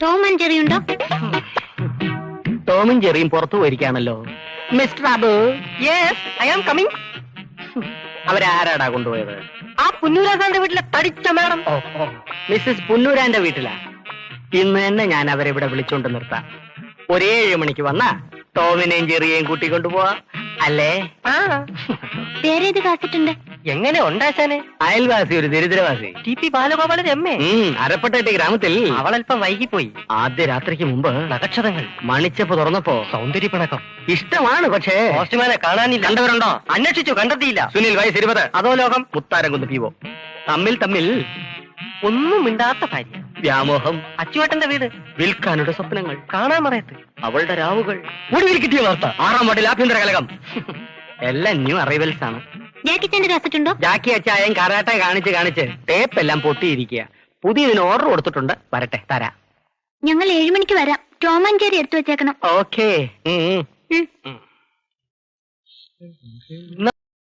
Tom and Jerry ഉണ്ടോ? ടോമും ജെറിയും പുറത്തു പോയിരിക്കാണല്ലോ. Mister Abu. Yes, I am coming. അവരാരാടാ കൊണ്ടുപോയത്? ആ പുന്നൂരാസാന്റെ വീട്ടിലെ തടിച്ച മാഡം. മിസ്സസ് പുന്നൂരാന്റെ വീട്ടിലാ. ഇന്ന് തന്നെ ഞാൻ അവരെ ഇവിടെ വിളിച്ചോണ്ട് നിർത്താം. ഒരു 7 മണിക്ക് വന്നാ ടോമിനെയും ജെറിയെയും കൂട്ടിക്കൊണ്ടുപോവാ അല്ലേ? ആ, വേറെ ഏത് കാസറ്റുണ്ട്? എങ്ങനെ ഉണ്ടാശാനെ? അയൽവാസി ഒരു ദരിദ്രവാസി. ടി.പി. ബാലഗോപാലന്റെ അമ്മേ. അരപ്പട്ടേട്ടി ഗ്രാമത്തിൽ അവളല്പം വൈകിപ്പോയി. ആദ്യ രാത്രിക്ക് മുമ്പ് നക്ഷത്രങ്ങൾ മണിച്ചപ്പ് തുറന്നപ്പോ സൗന്ദര്യപ്പിണക്കം. ഇഷ്ടമാണ്. പക്ഷേ പോസ്റ്റ്മാനെ കാണാനില്ല. കണ്ടവരുണ്ടോ? അന്വേഷിച്ചു, കണ്ടെത്തിയില്ല. സുനിൽ വയസ്സ് 20. അതോ ലോകം? മുത്താരംകുന്ന് പീവോ. തമ്മിൽ ഒന്നും മിണ്ടാത്ത ഭാര്യ. വ്യാമോഹം. അച്ചുവേട്ടന്റെ വീട്. വിൽക്കാനുള്ള സ്വപ്നങ്ങൾ. കാണാൻ മറയത്ത് അവളുടെ രാവുകൾ. ഒടുവിൽ കിട്ടിയ വാർത്ത 6-ാം വാർഡിൽ ആഭ്യന്തര കലകം. എല്ലാം ന്യൂ അറൈവൽസ് ആണ്. ജാക്കിച്ചാന്റെ കാസറ്റ് ഉണ്ടോ? ജാക്കി അച്ചായം കരാട്ടെ കാണിച്ച് ടേപ്പ് എല്ലാം പൊട്ടിയിരിക്കുക. പുതിയതിന് ഓർഡർ കൊടുത്തിട്ടുണ്ട്. വരട്ടെ, തരാം. ഞങ്ങൾ 7 മണിക്ക് വരാം. ടോം ആൻഡ് ജെറി എടുത്തു വെച്ചേക്കണം. ഓക്കേ.